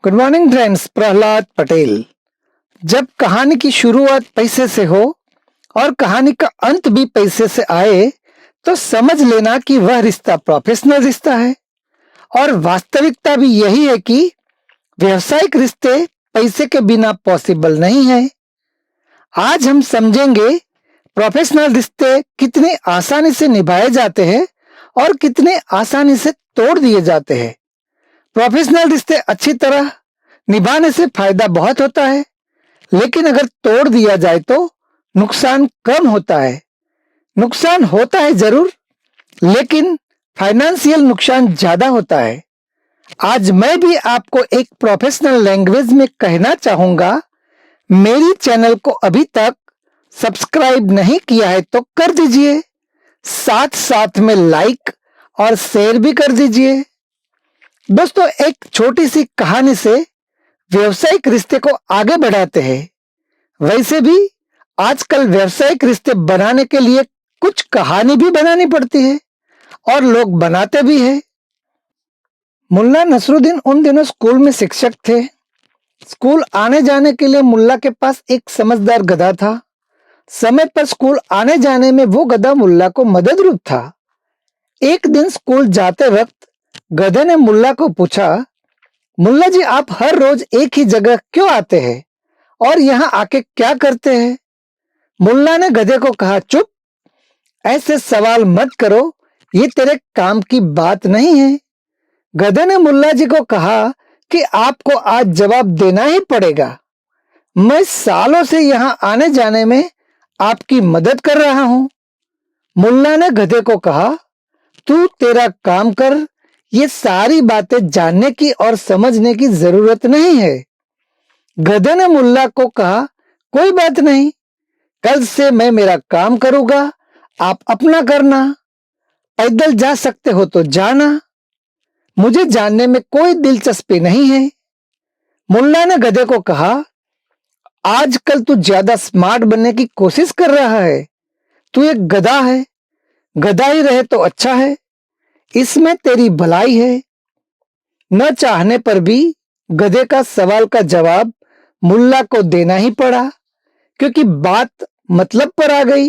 Good morning friends. Prahlad Patel. जब कहानी की शुरुआत पैसे से हो और कहानी का अंत भी पैसे से आए तो समझ लेना कि वह रिश्ता प्रोफेशनल रिश्ता है। और वास्तविकता भी यही है कि व्यवसायिक रिश्ते पैसे के बिना पॉसिबल नहीं है। आज हम समझेंगे प्रोफेशनल रिश्ते कितने आसानी से निभाए जाते हैं और कितने आसानी से तोड़ दिए जाते हैं। प्रोफेशनल रिश्ते अच्छी तरह निभाने से फायदा बहुत होता है, लेकिन अगर तोड़ दिया जाए तो नुकसान कम होता है। नुकसान होता है जरूर, लेकिन फाइनेंशियल नुकसान ज्यादा होता है। आज मैं भी आपको एक प्रोफेशनल लैंग्वेज में कहना चाहूंगा। मेरी चैनल को अभी तक सब्सक्राइब नहीं किया है तो कर दीजिए, साथ साथ में लाइक और शेयर भी कर दीजिए। दोस्तों, एक छोटी सी कहानी से व्यवसायिक रिश्ते को आगे बढ़ाते हैं। वैसे भी आजकल व्यवसायिक रिश्ते बनाने के लिए कुछ कहानी भी बनानी पड़ती है और लोग बनाते भी हैं। मुल्ला नसरुद्दीन उन दिनों स्कूल में शिक्षक थे। स्कूल आने जाने के लिए मुल्ला के पास एक समझदार गधा था। समय पर स्कूल आने जाने में वो गधा मुल्ला को मददरूप था। एक दिन स्कूल जाते वक्त गधे ने मुल्ला को पूछा, मुल्ला जी, आप हर रोज एक ही जगह क्यों आते हैं और यहाँ आके क्या करते हैं? मुल्ला ने गधे को कहा, चुप, ऐसे सवाल मत करो, ये तेरे काम की बात नहीं है। गधे ने मुल्ला जी को कहा कि आपको आज जवाब देना ही पड़ेगा। मैं सालों से यहाँ आने जाने में आपकी मदद कर रहा हूँ। मुल्ला ने गधे को कहा, तू तेरा काम कर, ये सारी बातें जानने की और समझने की जरूरत नहीं है। गधे ने मुल्ला को कहा, कोई बात नहीं, कल से मैं मेरा काम करूंगा, आप अपना करना। पैदल जा सकते हो तो जाना, मुझे जानने में कोई दिलचस्पी नहीं है। मुल्ला ने गधे को कहा, आजकल तू ज्यादा स्मार्ट बनने की कोशिश कर रहा है। तू एक गधा है, गधा ही रहे तो अच्छा है, इसमें तेरी भलाई है। न चाहने पर भी गधे का सवाल का जवाब मुल्ला को देना ही पड़ा, क्योंकि बात मतलब पर आ गई।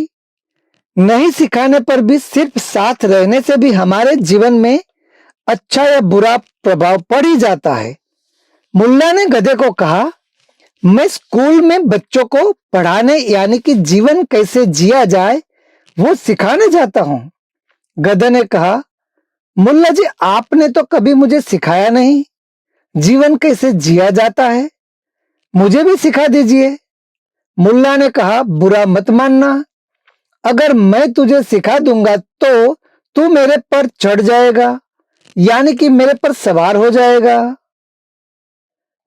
नहीं सिखाने पर भी सिर्फ साथ रहने से भी हमारे जीवन में अच्छा या बुरा प्रभाव पड़ ही जाता है। मुल्ला ने गधे को कहा, मैं स्कूल में बच्चों को पढ़ाने यानी कि जीवन कैसे जिया जाए वो सिखाने जाता हूँ। गधे ने कहा, मुल्ला जी, आपने तो कभी मुझे सिखाया नहीं जीवन कैसे जिया जाता है, मुझे भी सिखा दीजिए। मुल्ला ने कहा, बुरा मत मानना, अगर मैं तुझे सिखा दूंगा तो तू मेरे पर चढ़ जाएगा, यानी कि मेरे पर सवार हो जाएगा।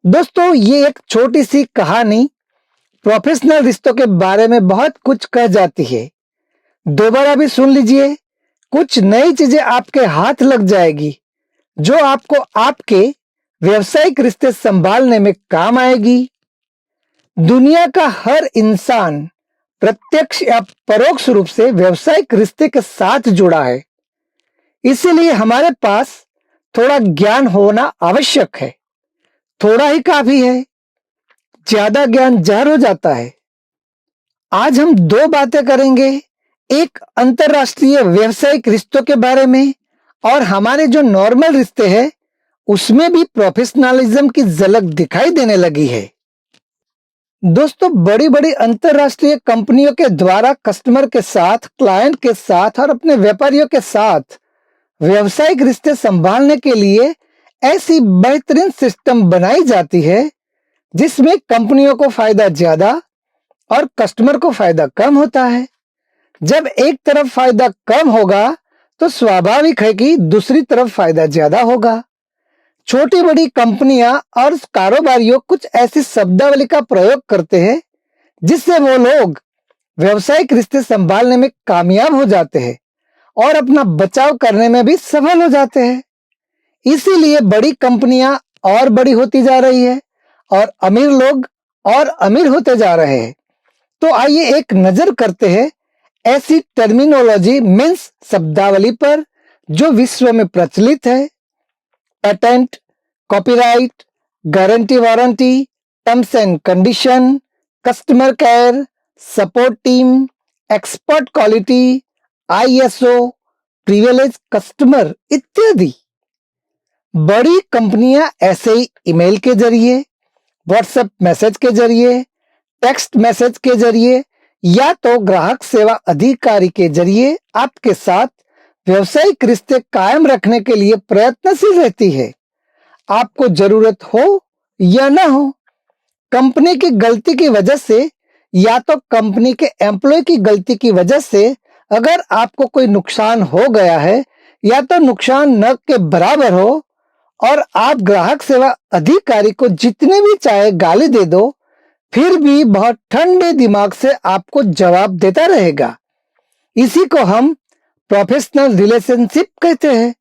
दोस्तों, ये एक छोटी सी कहानी प्रोफेशनल रिश्तों के बारे में बहुत कुछ कह जाती है। दोबारा भी सुन लीजिए, कुछ नई चीजें आपके हाथ लग जाएगी जो आपको आपके व्यवसायिक रिश्ते संभालने में काम आएगी। दुनिया का हर इंसान प्रत्यक्ष या परोक्ष रूप से व्यवसायिक रिश्ते के साथ जुड़ा है, इसीलिए हमारे पास थोड़ा ज्ञान होना आवश्यक है। थोड़ा ही काफी है, ज्यादा ज्ञान जहर हो जाता है। आज हम दो बातें करेंगे, एक अंतरराष्ट्रीय व्यवसायिक रिश्तों के बारे में और हमारे जो नॉर्मल रिश्ते हैं उसमें भी प्रोफेशनलिज्म की झलक दिखाई देने लगी है। दोस्तों, बड़ी बड़ी अंतरराष्ट्रीय कंपनियों के द्वारा कस्टमर के साथ, क्लाइंट के साथ और अपने व्यापारियों के साथ व्यवसायिक रिश्ते संभालने के लिए ऐसी बेहतरीन सिस्टम बनाई जाती है जिसमें कंपनियों को फायदा ज्यादा और कस्टमर को फायदा कम होता है। जब एक तरफ फायदा कम होगा तो स्वाभाविक है कि दूसरी तरफ फायदा ज्यादा होगा। छोटी बड़ी कंपनियां और कारोबारियों कुछ ऐसी शब्दावली का प्रयोग करते हैं जिससे वो लोग व्यवसायिक रिश्ते संभालने में कामयाब हो जाते हैं और अपना बचाव करने में भी सफल हो जाते हैं। इसीलिए बड़ी कंपनियां और बड़ी होती जा रही है और अमीर लोग और अमीर होते जा रहे हैं। तो आइए एक नजर करते हैं ऐसी टर्मिनोलॉजी मीन्स शब्दावली पर जो विश्व में प्रचलित है। Patent, copyright, guarantee warranty, terms and condition, customer care, support team, expert quality, ISO, privilege customer इत्यादि। बड़ी कंपनियां ऐसे ही ईमेल के जरिए, व्हाट्सएप मैसेज के जरिए, टेक्स्ट मैसेज के जरिए या तो ग्राहक सेवा अधिकारी के जरिए आपके साथ व्यवसायिक रिश्ते कायम रखने के लिए प्रयत्नशील रहती है। आपको जरूरत हो या ना हो, कंपनी की गलती की वजह से या तो कंपनी के एम्प्लॉय की गलती की वजह से अगर आपको कोई नुकसान हो गया है या तो नुकसान न के बराबर हो और आप ग्राहक सेवा अधिकारी को जितने भी चाहे गाली दे दो, फिर भी बहुत ठंडे दिमाग से आपको जवाब देता रहेगा। इसी को हम प्रोफेशनल रिलेशनशिप कहते हैं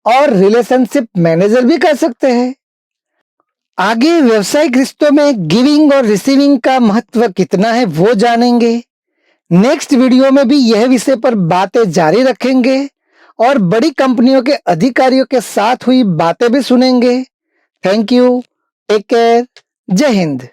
और रिलेशनशिप मैनेजर भी कह सकते हैं। आगे व्यवसायिक रिश्तों में गिविंग और रिसीविंग का महत्व कितना है वो जानेंगे। नेक्स्ट वीडियो में भी यह विषय पर बातें जारी रखेंगे और बड़ी कंपनियों के अधिकारियों के साथ हुई बातें भी सुनेंगे। थैंक यू, टेक केयर, जय हिंद।